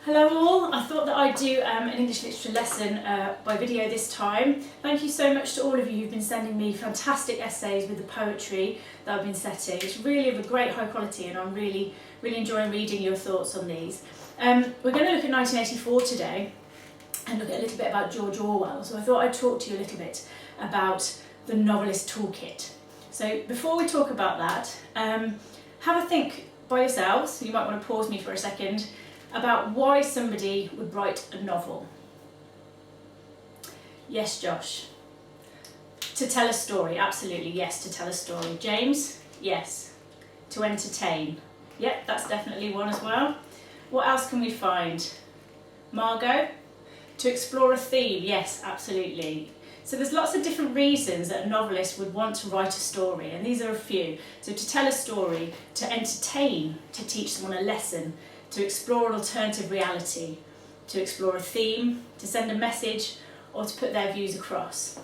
Hello all, I thought that I'd do an English literature lesson by video this time. Thank you so much to all of you who've been sending me fantastic essays with the poetry that I've been setting. It's really of a great high quality and I'm really enjoying reading your thoughts on these. We're going to look at 1984 today and look at a little bit about George Orwell. So I thought I'd talk to you a little bit about the novelist toolkit. So before we talk about that, have a think by yourselves. You might want to pause me for a second about why somebody would write a novel. Yes, Josh. To tell a story, absolutely, yes, to tell a story. James, yes. To entertain, yep, that's definitely one as well. What else can we find? Margot, to explore a theme, yes, absolutely. So there's lots of different reasons that a novelist would want to write a story, and these are a few. So to tell a story, to entertain, to teach someone a lesson, to explore an alternative reality, to explore a theme, to send a message, or to put their views across.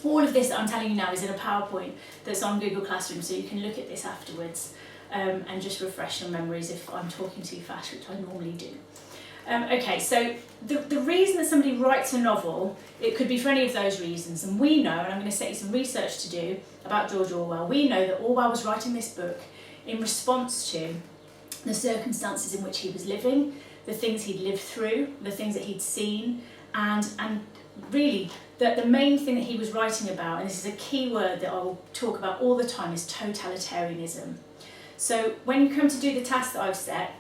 All of this that I'm telling you now is in a PowerPoint that's on Google Classroom, so you can look at this afterwards and just refresh your memories if I'm talking too fast, which I normally do. Okay, so the reason that somebody writes a novel, it could be for any of those reasons, and we know, and I'm going to set you some research to do about George Orwell, we know that Orwell was writing this book in response to the circumstances in which he was living, the things he'd lived through, the things that he'd seen, and really the main thing that he was writing about, and this is a key word that I will talk about all the time, is totalitarianism. So when you come to do the task that I've set,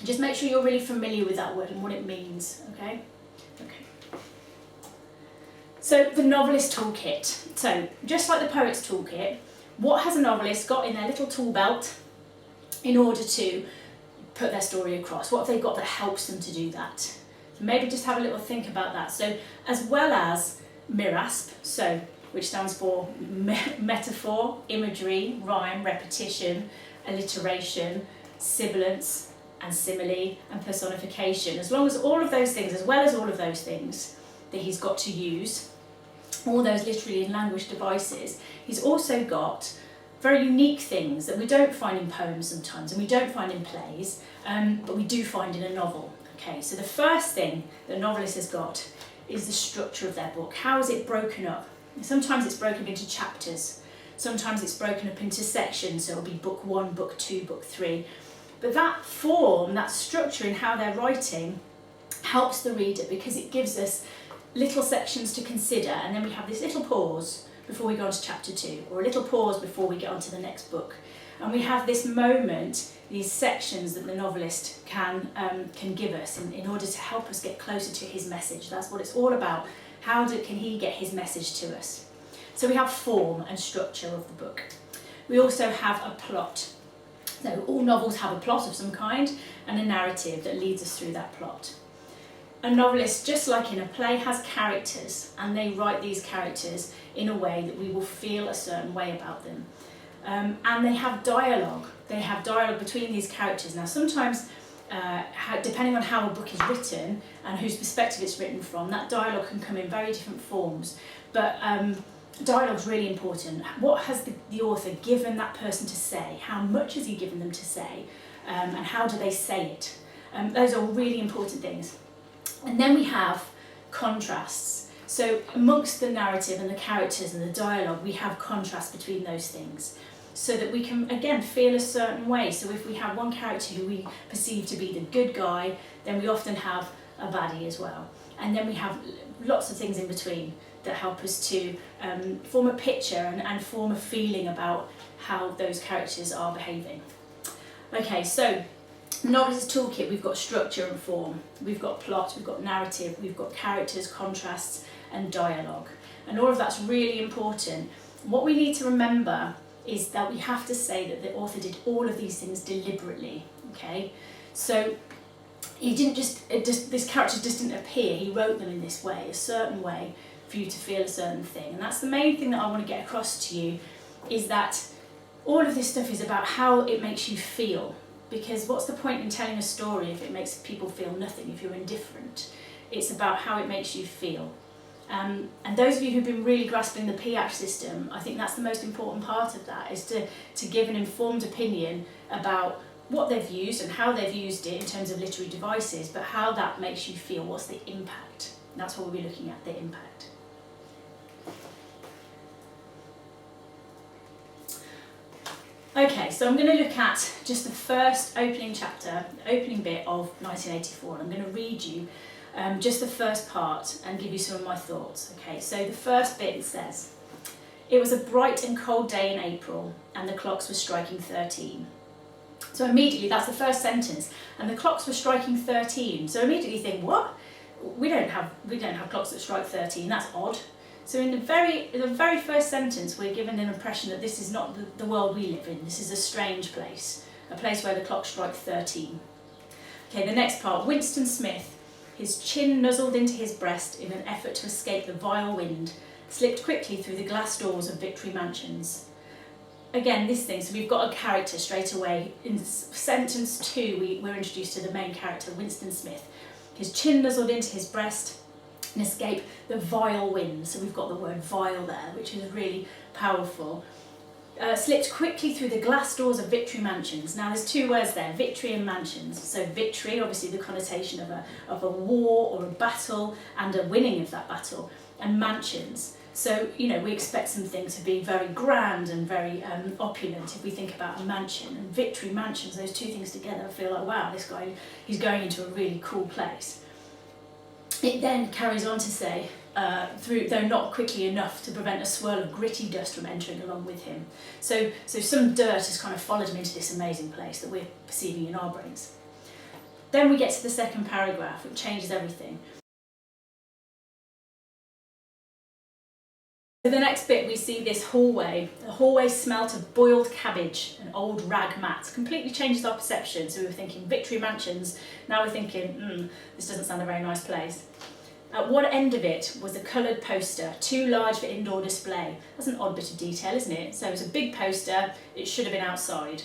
just make sure you're really familiar with that word and what it means, okay? Okay. So the novelist toolkit. So just like the poet's toolkit, what has a novelist got in their little tool belt in order to put their story across? What have they got that helps them to do that? So maybe just have a little think about that. So as well as MIRASP, so which stands for metaphor, imagery, rhyme, repetition, alliteration, sibilance and simile and personification, as long as all of those things, as well as all of those things that he's got to use, all those literary and language devices, he's also got very unique things that we don't find in poems sometimes and we don't find in plays, but we do find in a novel. Okay, so the first thing that a novelist has got is the structure of their book. How is it broken up? Sometimes it's broken into chapters, sometimes it's broken up into sections, so it'll be book 1, book 2, book 3. But that form, that structure in how they're writing helps the reader because it gives us little sections to consider, and then we have this little pause before we go on to chapter 2, or a little pause before we get on to the next book. And we have this moment, these sections that the novelist can give us in order to help us get closer to his message. That's what it's all about. How can he get his message to us? So we have form and structure of the book. We also have a plot. So all novels have a plot of some kind and a narrative that leads us through that plot. A novelist, just like in a play, has characters, and they write these characters in a way that we will feel a certain way about them. And they have dialogue. They have dialogue between these characters. Now sometimes, depending on how a book is written and whose perspective it's written from, that dialogue can come in very different forms. But dialogue's really important. What has the author given that person to say? How much has he given them to say? And how do they say it? Those are really important things. And then we have contrasts. So amongst the narrative and the characters and the dialogue, we have contrast between those things so that we can, again, feel a certain way. So if we have one character who we perceive to be the good guy, then we often have a baddie as well. And then we have lots of things in between that help us to form a picture and form a feeling about how those characters are behaving. Okay, so novelist's toolkit, we've got structure and form, we've got plot, we've got narrative, we've got characters, contrasts and dialogue. And all of that's really important. What we need to remember is that we have to say that the author did all of these things deliberately, okay? So he didn't this character just didn't appear, he wrote them in this way, a certain way, for you to feel a certain thing. And that's the main thing that I want to get across to you, is that all of this stuff is about how it makes you feel. Because what's the point in telling a story if it makes people feel nothing, if you're indifferent? It's about how it makes you feel. And those of you who've been really grasping the PIACT system, I think that's the most important part of that, is to give an informed opinion about what they've used and how they've used it in terms of literary devices, but how that makes you feel. What's the impact? And that's what we'll be looking at, the impact. Okay, so I'm going to look at just the first opening chapter, the opening bit of 1984, and I'm going to read you just the first part and give you some of my thoughts. Okay, so the first bit says, "It was a bright and cold day in April, and the clocks were striking 13. So immediately, that's the first sentence, and the clocks were striking 13. So immediately you think, what? We don't have clocks that strike 13. That's odd. So in the very first sentence, we're given an impression that this is not the world we live in. This is a strange place, a place where the clocks strike 13. Okay, the next part. Winston Smith, his chin nuzzled into his breast in an effort to escape the vile wind, slipped quickly through the glass doors of Victory Mansions. Again, this thing, so we've got a character straight away. In sentence 2, we're introduced to the main character, Winston Smith. His chin nuzzled into his breast and escape the vile wind. So we've got the word vile there, which is really powerful. Slipped quickly through the glass doors of Victory Mansions. Now there's two words there, victory and mansions. So victory, obviously the connotation of a war or a battle and a winning of that battle, and mansions. So, you know, we expect something to be very grand and very opulent if we think about a mansion. And Victory Mansions, those two things together, I feel like, wow, this guy, he's going into a really cool place. It then carries on to say, though not quickly enough to prevent a swirl of gritty dust from entering along with him. So some dirt has kind of followed him into this amazing place that we're perceiving in our brains. Then we get to the second paragraph, which changes everything. So the next bit, we see this hallway. The hallway smelt of boiled cabbage and old rag mats. Completely changes our perception. So we were thinking Victory Mansions. Now we're thinking, this doesn't sound a very nice place. At one end of it was a coloured poster, too large for indoor display. That's an odd bit of detail, isn't it? So it was a big poster. It should have been outside.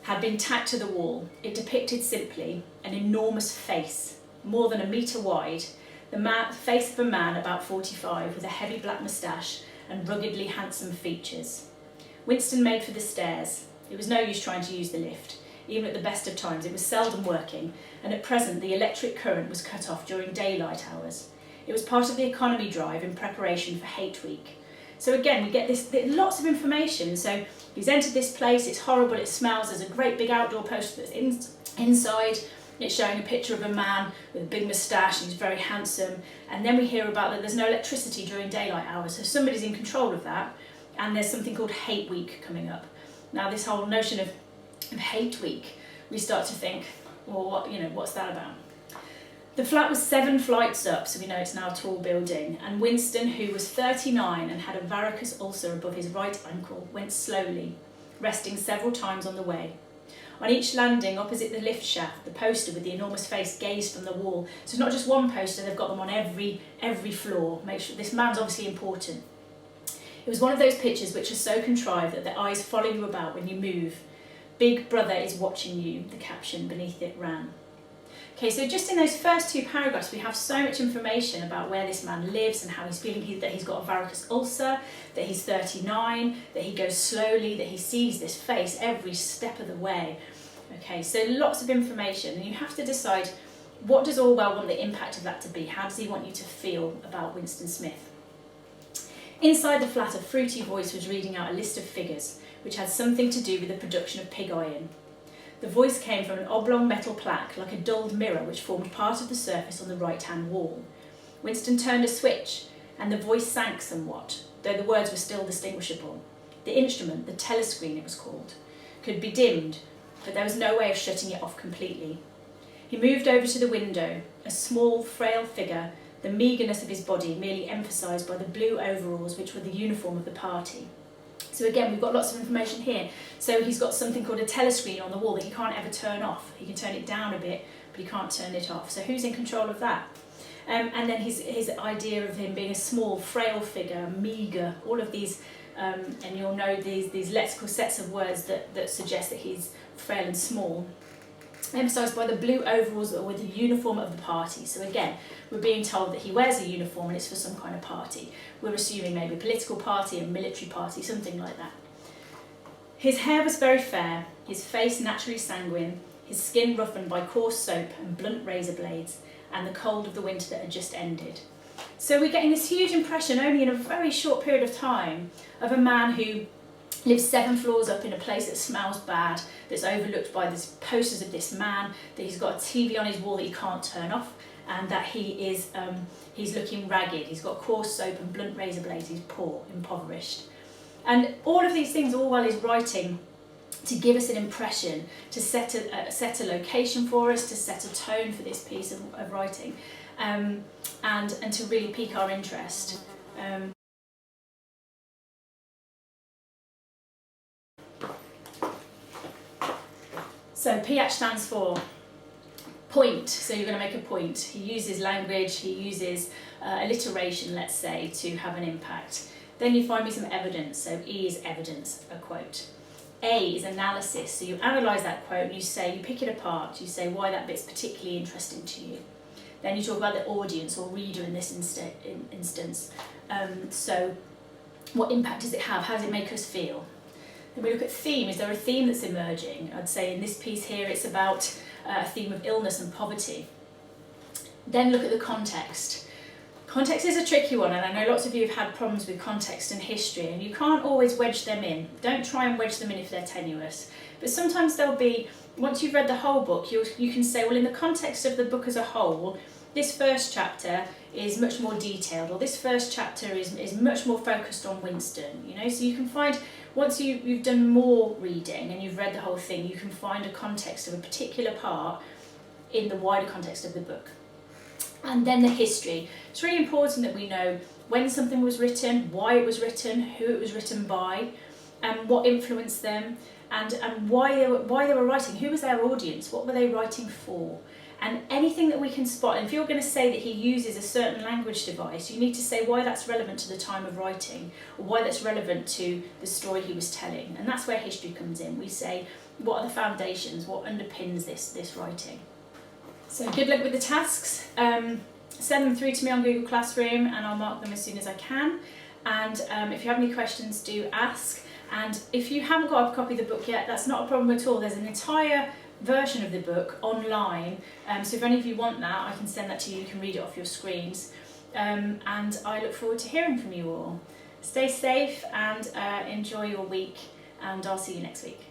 Had been tacked to the wall. It depicted simply an enormous face, more than a metre wide. The face of a man about 45 with a heavy black moustache and ruggedly handsome features. Winston made for the stairs. It was no use trying to use the lift. Even at the best of times, it was seldom working, and at present the electric current was cut off during daylight hours. It was part of the economy drive in preparation for Hate Week. So again, we get this lots of information. So he's entered this place, it's horrible, it smells, there's a great big outdoor poster that's inside. It's showing a picture of a man with a big moustache and he's very handsome. And then we hear about that there's no electricity during daylight hours. So somebody's in control of that. And there's something called Hate Week coming up. Now this whole notion of Hate Week, we start to think, well, what's that about? The flat was 7 flights up, so we know it's now a tall building. And Winston, who was 39 and had a varicose ulcer above his right ankle, went slowly, resting several times on the way. On each landing, opposite the lift shaft, the poster with the enormous face gazed from the wall. So it's not just one poster, they've got them on every floor. Make sure this man's obviously important. It was one of those pictures which are so contrived that the eyes follow you about when you move. Big Brother is watching you, the caption beneath it ran. Okay, so just in those first 2 paragraphs, we have so much information about where this man lives and how he's feeling, that he's got a varicose ulcer, that he's 39, that he goes slowly, that he sees this face every step of the way. Okay, so lots of information, and you have to decide, what does Orwell want the impact of that to be? How does he want you to feel about Winston Smith? Inside the flat, a fruity voice was reading out a list of figures, which had something to do with the production of pig iron. The voice came from an oblong metal plaque, like a dulled mirror, which formed part of the surface on the right-hand wall. Winston turned a switch, and the voice sank somewhat, though the words were still distinguishable. The instrument, the telescreen it was called, could be dimmed, but there was no way of shutting it off completely. He moved over to the window, a small, frail figure, the meagreness of his body merely emphasised by the blue overalls which were the uniform of the party. So again, we've got lots of information here. So he's got something called a telescreen on the wall that he can't ever turn off. He can turn it down a bit, but he can't turn it off. So who's in control of that? And then his idea of him being a small, frail figure, meagre, all of these, and you'll know these lexical sets of words that suggest that he's frail and small. Emphasised by the blue overalls that were the uniform of the party. So again, we're being told that he wears a uniform and it's for some kind of party. We're assuming maybe a political party, a military party, something like that. His hair was very fair, his face naturally sanguine, his skin roughened by coarse soap and blunt razor blades, and the cold of the winter that had just ended. So we're getting this huge impression, only in a very short period of time, of a man who lives 7 floors up in a place that smells bad, that's overlooked by these posters of this man, that he's got a TV on his wall that he can't turn off, and that he's looking ragged, he's got coarse soap and blunt razor blades, he's poor, impoverished. And all of these things, all while he's writing to give us an impression, to set a location for us, to set a tone for this piece of writing, and to really pique our interest. So PH stands for point, so you're going to make a point. He uses language, he uses alliteration, let's say, to have an impact. Then you find me some evidence, so E is evidence, a quote. A is analysis, so you analyse that quote and you pick it apart, you say why that bit's particularly interesting to you. Then you talk about the audience or reader in this instance. So what impact does it have? How does it make us feel? Then we look at theme. Is there a theme that's emerging? I'd say in this piece here it's about a theme of illness and poverty. Then look at the context. Context is a tricky one, and I know lots of you have had problems with context and history, and you can't always wedge them in. Don't try and wedge them in if they're tenuous. But sometimes they'll be, once you've read the whole book, you can say, well, in the context of the book as a whole, this first chapter is much more detailed, or this first chapter is much more focused on Winston, you know? So you can find, once you've done more reading and you've read the whole thing, you can find a context of a particular part in the wider context of the book. And then the history. It's really important that we know when something was written, why it was written, who it was written by, and what influenced them, and why they were writing, who was their audience, what were they writing for. And anything that we can spot, and if you're going to say that he uses a certain language device, you need to say why that's relevant to the time of writing, or why that's relevant to the story he was telling. And that's where history comes in. We say, what are the foundations, what underpins this writing? So good luck with the tasks. Send them through to me on Google Classroom and I'll mark them as soon as I can. And if you have any questions, do ask. And if you haven't got a copy of the book yet, that's not a problem at all. There's an entire version of the book online. So if any of you want that, I can send that to you. You can read it off your screens. And I look forward to hearing from you all. Stay safe and enjoy your week, and I'll see you next week.